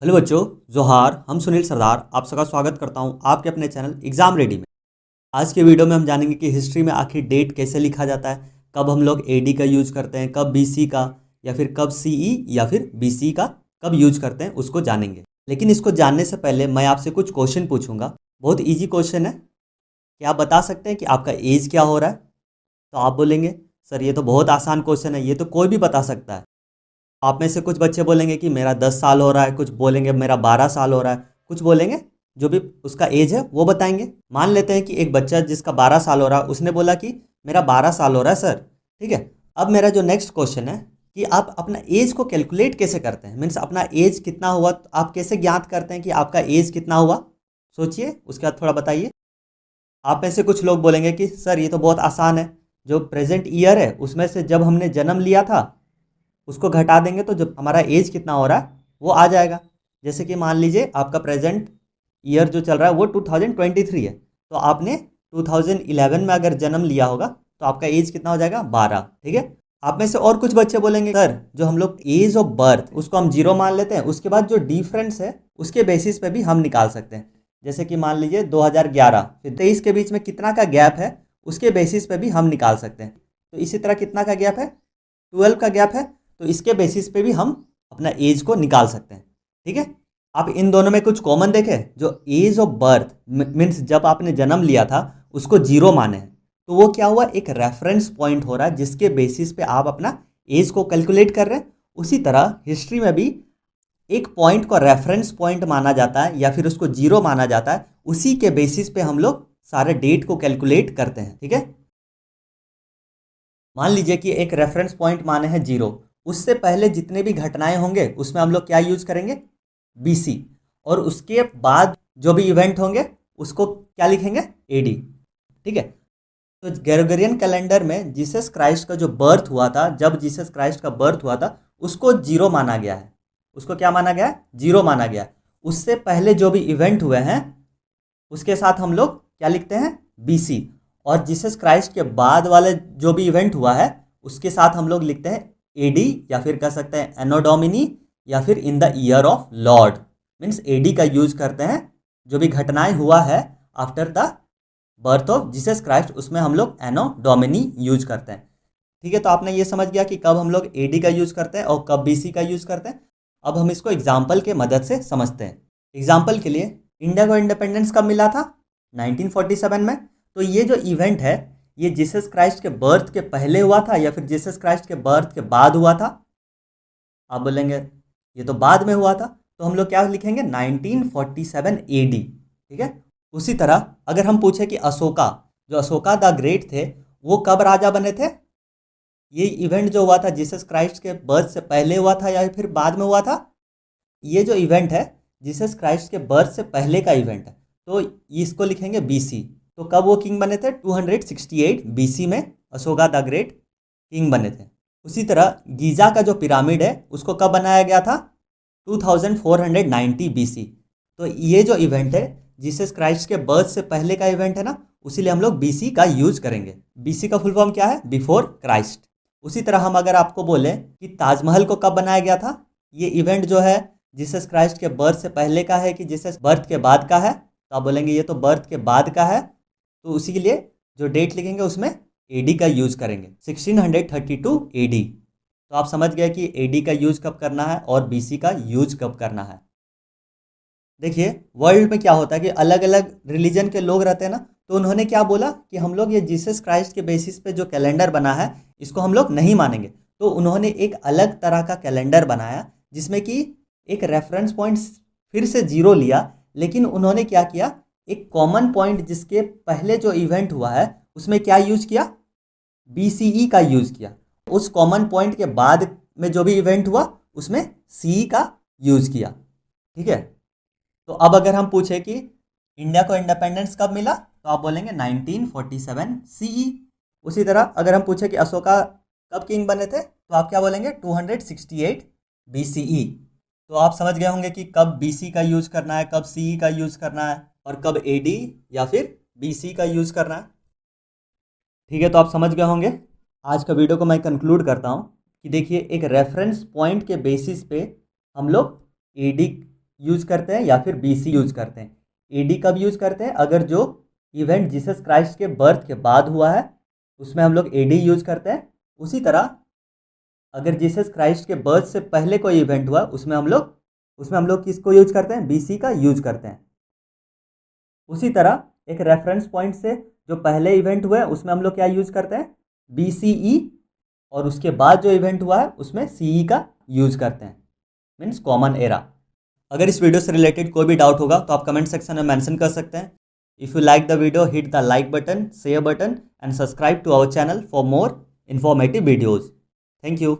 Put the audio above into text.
Hello बच्चों, जोहार। हम सुनील सरदार आप सबका स्वागत करता हूं आपके अपने चैनल एग्ज़ाम रेडी में। आज के वीडियो में हम जानेंगे कि हिस्ट्री में आखिर डेट कैसे लिखा जाता है, कब हम लोग एडी का यूज़ करते हैं, कब बीसी का, या फिर कब सीई या फिर बीसी का कब यूज करते हैं, उसको जानेंगे। लेकिन इसको जानने से पहले मैं आपसे कुछ क्वेश्चन पूछूंगा। बहुत ईजी क्वेश्चन है। क्या आप बता सकते हैं कि आपका एज क्या हो रहा है? तो आप बोलेंगे सर ये तो बहुत आसान क्वेश्चन है, ये तो कोई भी बता सकता है। आप में से कुछ बच्चे बोलेंगे कि मेरा 10 साल हो रहा है, कुछ बोलेंगे मेरा 12 साल हो रहा है, कुछ बोलेंगे जो भी उसका एज है वो बताएंगे। मान लेते हैं कि एक बच्चा जिसका 12 साल हो रहा है उसने बोला कि मेरा 12 साल हो रहा है सर। ठीक है, अब मेरा जो नेक्स्ट क्वेश्चन है कि आप अपना एज को कैलकुलेट कैसे करते हैं, मीन्स अपना एज कितना हुआ, तो आप कैसे ज्ञात करते हैं कि आपका एज कितना हुआ? सोचिए, उसके बाद थोड़ा बताइए। आप में से कुछ लोग बोलेंगे कि सर ये तो बहुत आसान है, जो प्रेजेंट ईयर है उसमें से जब हमने जन्म लिया था उसको घटा देंगे तो जो हमारा एज कितना हो रहा है वो आ जाएगा। जैसे कि मान लीजिए आपका प्रेजेंट ईयर जो चल रहा है वो 2023 है, तो आपने 2011 में अगर जन्म लिया होगा तो आपका एज कितना हो जाएगा? 12। ठीक है। आप में से और कुछ बच्चे बोलेंगे सर जो हम लोग एज ऑफ बर्थ उसको हम जीरो मान लेते हैं, उसके बाद जो डिफरेंस है उसके बेसिस पे भी हम निकाल सकते हैं। जैसे कि मान लीजिए 2011 फिर 23 के बीच में कितना का गैप है उसके बेसिस पे भी हम निकाल सकते हैं। तो इसी तरह कितना का गैप है? 12 का गैप है, तो इसके बेसिस पे भी हम अपना एज को निकाल सकते हैं। ठीक है। आप इन दोनों में कुछ कॉमन देखें, जो एज ऑफ बर्थ मीन्स जब आपने जन्म लिया था उसको जीरो माने हैं, तो वो क्या हुआ? एक रेफरेंस पॉइंट हो रहा है जिसके बेसिस पे आप अपना एज को कैलकुलेट कर रहे हैं। उसी तरह हिस्ट्री में भी एक पॉइंट को रेफरेंस पॉइंट माना जाता है या फिर उसको जीरो माना जाता है, उसी के बेसिस पे हम लोग सारे डेट को कैलकुलेट करते हैं। ठीक है। मान लीजिए कि एक रेफरेंस पॉइंट माने हैं जीरो, उससे पहले जितने भी घटनाएं होंगे उसमें हम लोग क्या यूज करेंगे? बीसी। और उसके बाद जो भी इवेंट होंगे उसको क्या लिखेंगे? एडी। ठीक है। तो ग्रेगोरियन कैलेंडर में जीसस क्राइस्ट का जो बर्थ हुआ था, जब जीसस क्राइस्ट का बर्थ हुआ था उसको जीरो माना गया है। उसको क्या माना गया है? जीरो माना गया है। उससे पहले जो भी इवेंट हुए हैं उसके साथ हम लोग क्या लिखते हैं? बीसी। और जीसस क्राइस्ट के बाद वाले जो भी इवेंट हुआ है उसके साथ हम लोग लिखते हैं एडी, या फिर कह सकते हैं एनो डोमिनी, या फिर in the year of Lord. Means AD का यूज करते हैं जो भी घटनाएं हुआ है after the birth of Jesus Christ, उसमें हम लोग एनो डोमिनी यूज करते हैं। ठीक है। तो आपने ये समझ गया कि कब हम लोग एडी का यूज करते हैं और कब बीसी का यूज करते हैं। अब हम इसको एग्जाम्पल के मदद से समझते हैं। एग्जाम्पल के लिए, इंडिया को इंडिपेंडेंस कब मिला था? 1947 में। तो ये जो इवेंट है ये जीसस क्राइस्ट के बर्थ के पहले हुआ था या फिर जीसस क्राइस्ट के बर्थ के बाद हुआ था? आप बोलेंगे ये तो बाद में हुआ था, तो हम लोग क्या लिखेंगे? 1947 एडी। ठीक है। उसी तरह अगर हम पूछे कि अशोका, जो अशोका द ग्रेट थे, वो कब राजा बने थे? ये इवेंट जो हुआ था जीसस क्राइस्ट के बर्थ से पहले हुआ था या फिर बाद में हुआ था? ये जो इवेंट है जीसस क्राइस्ट के बर्थ से पहले का इवेंट है, तो इसको लिखेंगे बीसी। तो कब वो किंग बने थे? 268 बीसी में अशोका द ग्रेट किंग बने थे। उसी तरह गीजा का जो पिरामिड है उसको कब बनाया गया था? 2490 बीसी। तो ये जो इवेंट है जीसस क्राइस्ट के बर्थ से पहले का इवेंट है ना, उसीलिए हम लोग बीसी का यूज करेंगे। बीसी का फुल फॉर्म क्या है? Before Christ. उसी तरह हम अगर आपको बोले कि ताजमहल को कब बनाया गया था, ये इवेंट जो है जीसस क्राइस्ट के बर्थ से पहले का है कि जीसस बर्थ के बाद का है? तो आप बोलेंगे ये तो बर्थ के बाद का है, तो उसी के लिए जो डेट लिखेंगे उसमें एडी का यूज करेंगे, 1632 एडी। तो आप समझ गए कि एडी का यूज कब करना है और बीसी का यूज कब करना है। देखिए वर्ल्ड में क्या होता है कि अलग अलग रिलीजन के लोग रहते हैं ना, तो उन्होंने क्या बोला कि हम लोग ये जीसस क्राइस्ट के बेसिस पे जो कैलेंडर बना है इसको हम लोग नहीं मानेंगे। तो उन्होंने एक अलग तरह का कैलेंडर बनाया जिसमें कि एक रेफरेंस पॉइंट फिर से जीरो लिया, लेकिन उन्होंने क्या किया? एक कॉमन पॉइंट जिसके पहले जो इवेंट हुआ है उसमें क्या यूज किया? बीसीई का यूज किया। उस कॉमन पॉइंट के बाद में जो भी इवेंट हुआ उसमें सीई का यूज किया। ठीक है। तो अब अगर हम पूछे कि इंडिया को इंडिपेंडेंस कब मिला, तो आप बोलेंगे 1947 सीई। उसी तरह अगर हम पूछे कि अशोका कब किंग बने थे, तो आप क्या बोलेंगे? 268 बीसीई। तो आप समझ गए होंगे कि कब बीसी का यूज करना है, कब सीई का यूज करना है, और कब एडी या फिर बीसी का यूज करना है। ठीक है। तो आप समझ गए होंगे। आज का वीडियो को मैं कंक्लूड करता हूँ कि देखिए एक रेफरेंस पॉइंट के बेसिस पे हम लोग एडी यूज करते हैं या फिर BC यूज करते हैं। AD कब यूज करते हैं? अगर जो इवेंट जीसस क्राइस्ट के बर्थ के बाद हुआ है उसमें हम लोग AD यूज करते हैं। उसी तरह अगर जीसस क्राइस्ट के बर्थ से पहले कोई इवेंट हुआ उसमें हम लोग किसको यूज करते हैं? BC का यूज करते हैं। उसी तरह एक रेफरेंस पॉइंट से जो पहले इवेंट हुआ है उसमें हम लोग क्या यूज करते हैं? BCE। और उसके बाद जो इवेंट हुआ है उसमें CE का यूज करते हैं, मीन्स कॉमन एरा। अगर इस वीडियो से रिलेटेड कोई भी डाउट होगा तो आप कमेंट सेक्शन में मेंशन कर सकते हैं। If you like the video, hit the like button, share button and subscribe to our channel for more informative videos. Thank you.